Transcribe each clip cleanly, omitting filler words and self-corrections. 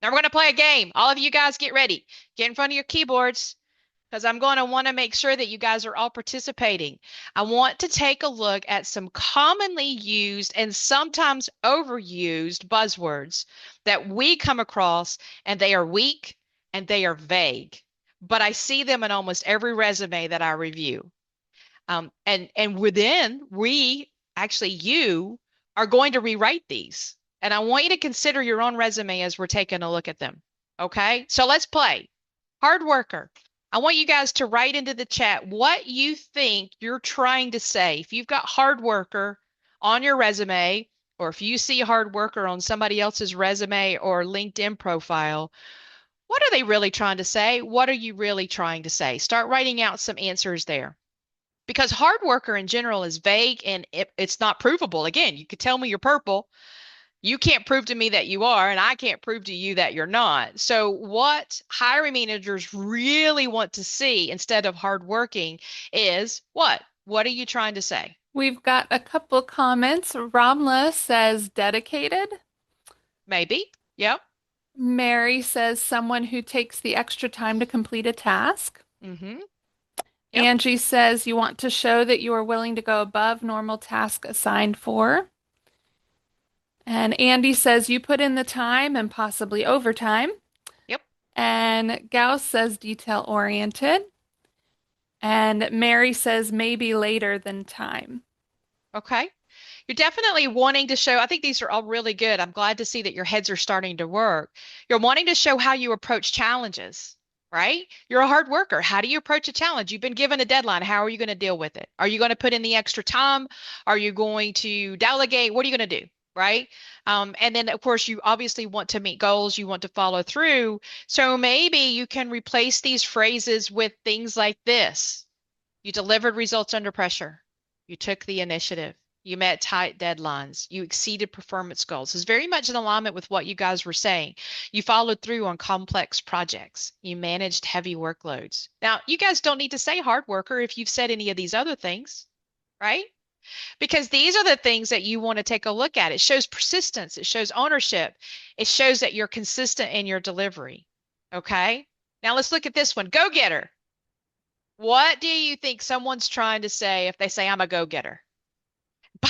Now we're going to play a game. All of you guys get ready. Get in front of your keyboards because I'm going to want to make sure that you guys are all participating. I want to take a look at some commonly used and sometimes overused buzzwords that we come across, and they are weak and they are vague, but I see them in almost every resume that I review. And within we actually you are going to rewrite these. And I want you to consider your own resume as we're taking a look at them. Okay? So let's play. Hard worker. I want you guys to write into the chat what you think you're trying to say. If you've got hard worker on your resume, or if you see hard worker on somebody else's resume or LinkedIn profile, what are they really trying to say? What are you really trying to say? Start writing out some answers there, because hard worker in general is vague and it's not provable. Again, you could tell me you're purple. You can't prove to me that you are, and I can't prove to you that you're not. So, what hiring managers really want to see instead of hardworking is what? What are you trying to say? We've got a couple comments. Ramla says dedicated. Maybe. Yep. Mary says someone who takes the extra time to complete a task. Mm-hmm. Yep. Angie says you want to show that you are willing to go above normal task assigned for. And Andy says you put in the time and possibly overtime. Yep. And Gauss says detail oriented. And Mary says maybe later than time. Okay. You're definitely wanting to show, I think these are all really good. I'm glad to see that your heads are starting to work. You're wanting to show how you approach challenges, right? You're a hard worker. How do you approach a challenge? You've been given a deadline. How are you going to deal with it? Are you going to put in the extra time? Are you going to delegate? What are you going to do? Right. And then, of course, you obviously want to meet goals. You want to follow through. So maybe you can replace these phrases with things like this. You delivered results under pressure. You took the initiative. You met tight deadlines. You exceeded performance goals. It's very much in alignment with what you guys were saying. You followed through on complex projects. You managed heavy workloads. Now, you guys don't need to say hard worker if you've said any of these other things, right? Because these are the things that you want to take a look at. It shows persistence, it shows ownership, it shows that you're consistent in your delivery. Okay? Now let's look at this one. Go getter. What do you think someone's trying to say if they say, I'm a go getter?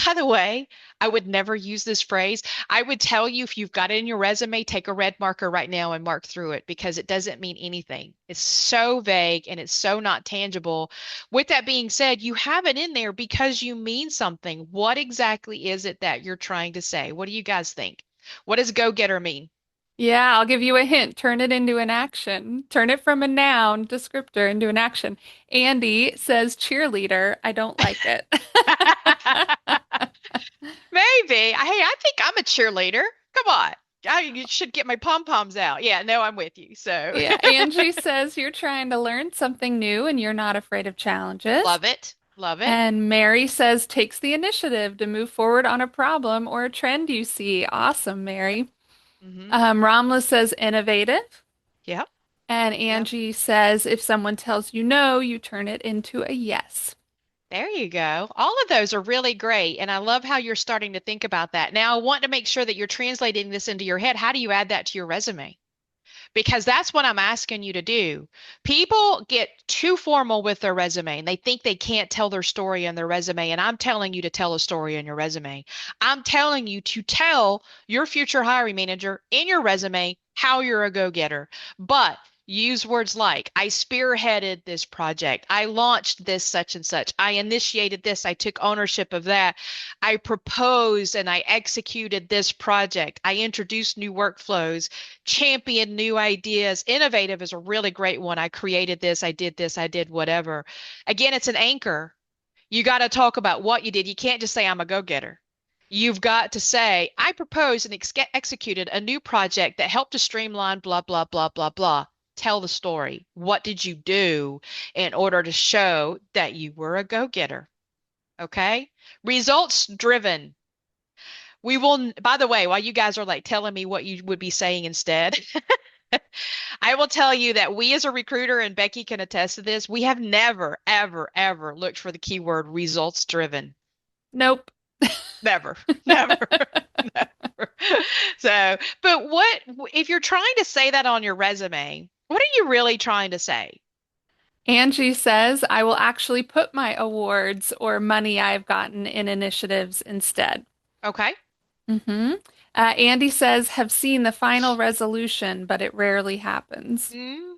By the way, I would never use this phrase. I would tell you, if you've got it in your resume, take a red marker right now and mark through it, because it doesn't mean anything. It's so vague and it's so not tangible. With that being said, you have it in there because you mean something. What exactly is it that you're trying to say? What do you guys think? What does go getter mean? Yeah, I'll give you a hint. Turn it into an action. Turn it from a noun descriptor into an action. Andy says cheerleader. I don't like it. Maybe. Hey, I think I'm a cheerleader. Come on. You should get my pom poms out. Yeah, no, I'm with you. So Yeah, Angie says you're trying to learn something new and you're not afraid of challenges. love it. Love it. And Mary says takes the initiative to move forward on a problem or a trend you see. Awesome, Mary. Hmm. Ramla says innovative. Yep. And Yep. Angie says if someone tells you no, you turn it into a yes. There you go. All of those are really great. And I love how you're starting to think about that. Now, I want to make sure that you're translating this into your head. How do you add that to your resume? Because that's what I'm asking you to do. People get too formal with their resume and they think they can't tell their story in their resume. And I'm telling you to tell a story in your resume. I'm telling you to tell your future hiring manager in your resume how you're a go-getter. But use words like, I spearheaded this project. I launched this such and such. I initiated this. I took ownership of that. I proposed and I executed this project. I introduced new workflows, champion new ideas. Innovative is a really great one. I created this, I did whatever. Again, it's an anchor. You got to talk about what you did. You can't just say, I'm a go-getter. You've got to say, I proposed and executed a new project that helped to streamline blah, blah, blah, blah, blah. Tell the story. What did you do in order to show that you were a go-getter? Okay. Results driven. We will, by the way, while you guys are like telling me what you would be saying instead, I will tell you that we as a recruiter, and Becky can attest to this, we have never, ever, ever looked for the keyword results driven. Nope. Never, never. So, but what if you're trying to say that on your resume? What are you really trying to say? Angie says, I will actually put my awards or money I've gotten in initiatives instead. Okay. hmm Andy says, have seen the final resolution, but it rarely happens. Mm.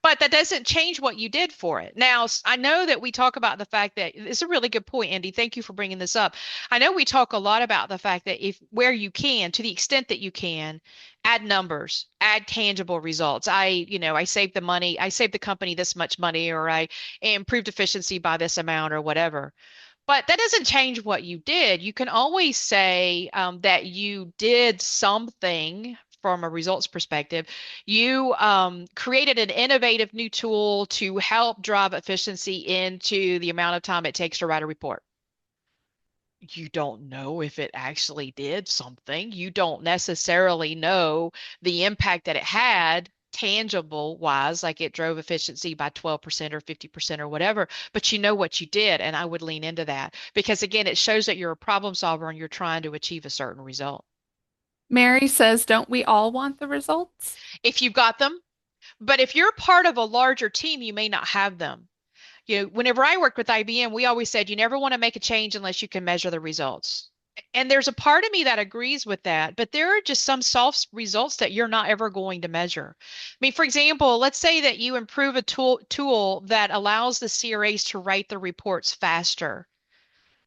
But that doesn't change what you did for it. Now, I know that we talk about the fact that it's a really good point, Andy. Thank you for bringing this up. I know we talk a lot about the fact that if where you can, to the extent that you can, add numbers, add tangible results. I saved the money, I saved the company this much money, or I improved efficiency by this amount, or whatever. But that doesn't change what you did. You can always say that you did something from a results perspective. You created an innovative new tool to help drive efficiency into the amount of time it takes to write a report. You don't know if it actually did something. You don't necessarily know the impact that it had tangible wise, like it drove efficiency by 12% or 50% or whatever, but you know what you did. And I would lean into that because, again, it shows that you're a problem solver and you're trying to achieve a certain result. Mary says, don't we all want the results? If you've got them, but if you're part of a larger team, you may not have them. Whenever I worked with IBM, we always said you never want to make a change unless you can measure the results. And there's a part of me that agrees with that, but there are just some soft results that you're not ever going to measure. I mean, for example, let's say that you improve a tool that allows the CRAs to write the reports faster.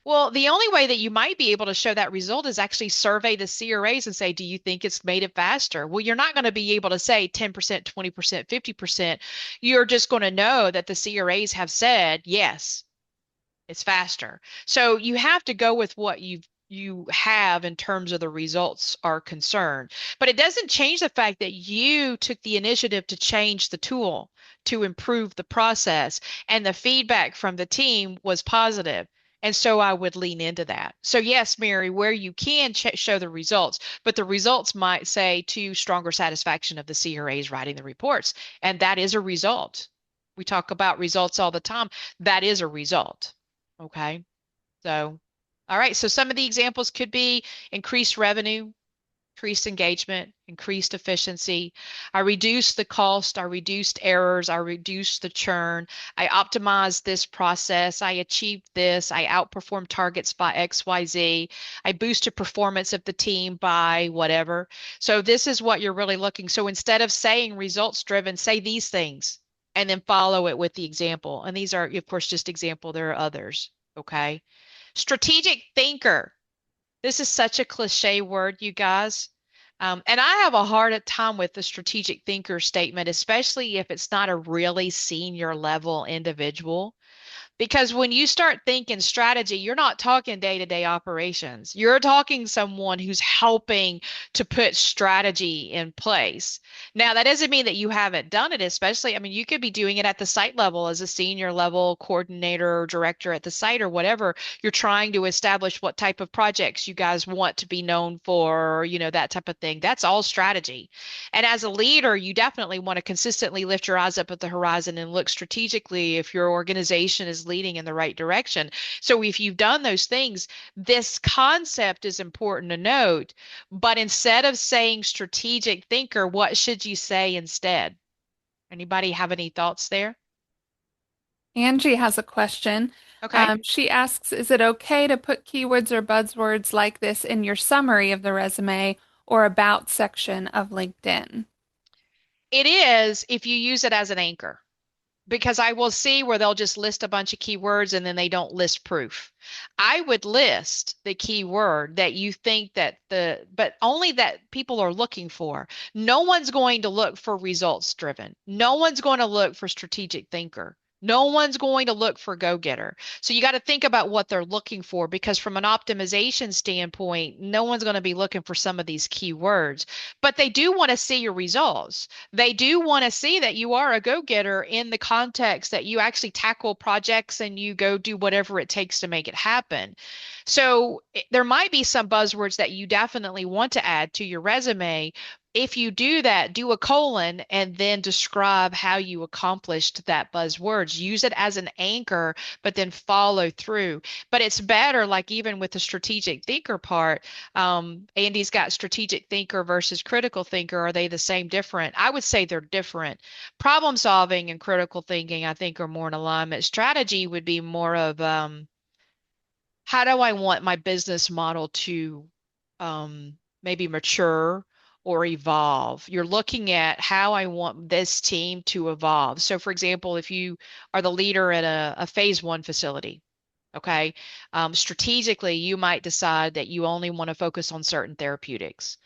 Well, the only way that you might be able to show that result is actually survey the CRAs and say, do you think it's made it faster? Well, you're not going to be able to say 10%, 20%, 50%. You're just going to know that the CRAs have said, yes, it's faster. So you have to go with what you have in terms of the results are concerned. But it doesn't change the fact that you took the initiative to change the tool to improve the process, and the feedback from the team was positive. And so I would lean into that. So yes, Mary, where you can show the results, but the results might say to stronger satisfaction of the CRAs writing the reports. And that is a result. We talk about results all the time. That is a result. Okay. So, all right. So some of the examples could be increased revenue, increased engagement, increased efficiency. I reduced the cost, I reduced errors, I reduced the churn. I optimized this process. I achieved this. I outperformed targets by XYZ. I boosted performance of the team by whatever. So this is what you're really looking. So instead of saying results driven, say these things and then follow it with the example. And these are, of course, just example. There are others. Okay. Strategic thinker. This is such a cliche word, you guys. And I have a hard time with the strategic thinker statement, especially if it's not a really senior level individual. Because when you start thinking strategy, you're not talking day-to-day operations. You're talking someone who's helping to put strategy in place. Now, that doesn't mean that you haven't done it, especially, I mean, you could be doing it at the site level as a senior level coordinator or director at the site or whatever. You're trying to establish what type of projects you guys want to be known for, that type of thing. That's all strategy. And as a leader, you definitely want to consistently lift your eyes up at the horizon and look strategically if your organization is leading in the right direction. So if you've done those things, this concept is important to note. But instead of saying strategic thinker, what should you say instead? Anybody have any thoughts there? Angie has a question. Okay. She asks, is it okay to put keywords or buzzwords like this in your summary of the resume or about section of LinkedIn? It is if you use it as an anchor, because I will see where they'll just list a bunch of keywords and then they don't list proof. I would list the keyword that you think but only that people are looking for. No one's going to look for results driven. No one's going to look for strategic thinker. No one's going to look for go-getter. So you got to think about what they're looking for, because from an optimization standpoint, no one's going to be looking for some of these keywords, but they do want to see your results. They do want to see that you are a go-getter in the context that you actually tackle projects and you go do whatever it takes to make it happen. So there might be some buzzwords that you definitely want to add to your resume if you do that, do a colon and then describe how you accomplished that buzzwords. Use it as an anchor, but then follow through. But it's better, like even with the strategic thinker part, Andy's got strategic thinker versus critical thinker. Are they the same, different? I would say they're different. Problem solving and critical thinking, I think, are more in alignment. Strategy would be more of how do I want my business model to maybe mature or evolve? You're looking at how I want this team to evolve. So, for example, if you are the leader at a phase one facility, okay, strategically, you might decide that you only want to focus on certain therapeutics.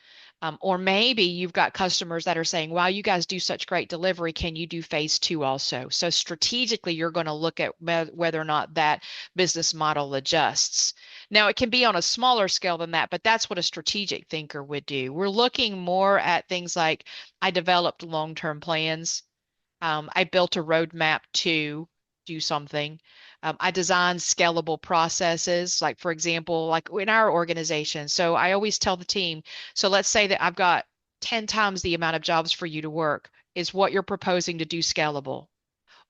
Or maybe you've got customers that are saying, wow, you guys do such great delivery. Can you do phase two also? So strategically, you're going to look at whether or not that business model adjusts. Now, it can be on a smaller scale than that, but that's what a strategic thinker would do. We're looking more at things like I developed long-term plans. I built a roadmap to do something. I designed scalable processes, like for example, like in our organization. So I always tell the team, so let's say that I've got 10 times the amount of jobs for you to work. Is what you're proposing to do scalable?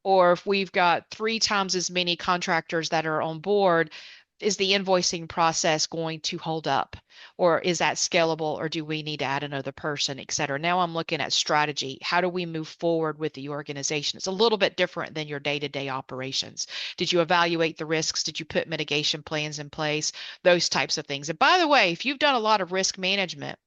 Or if we've got 3 times as many contractors that are on board, is the invoicing process going to hold up? Or is that scalable? Or do we need to add another person, et cetera? Now I'm looking at strategy. How do we move forward with the organization? It's a little bit different than your day-to-day operations. Did you evaluate the risks? Did you put mitigation plans in place? Those types of things. And by the way, if you've done a lot of risk management,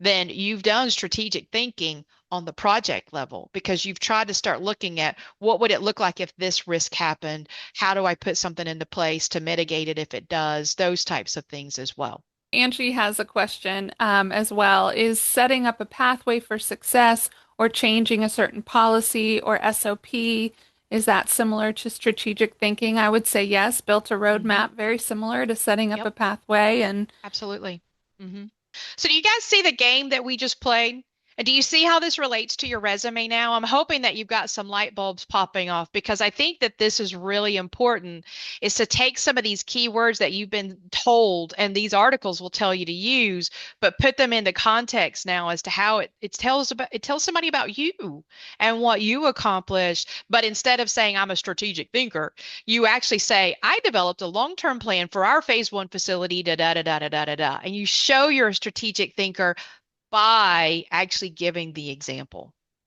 then you've done strategic thinking on the project level because you've tried to start looking at what would it look like if this risk happened? How do I put something into place to mitigate it if it does? Those types of things as well. Angie has a question as well. Is setting up a pathway for success or changing a certain policy or SOP, is that similar to strategic thinking? I would say yes, built a Hmm. roadmap very similar to setting up Yep, a pathway. And absolutely. Hmm. So do you guys see the game that we just played? And do you see how this relates to your resume now? I'm hoping that you've got some light bulbs popping off because I think that this is really important is to take some of these keywords that you've been told and these articles will tell you to use, but put them into context now as to how it tells somebody about you and what you accomplished. But instead of saying I'm a strategic thinker, you actually say, I developed a long-term plan for our phase one facility, da da da da da da da da. And you show you're a strategic thinker by actually giving the example.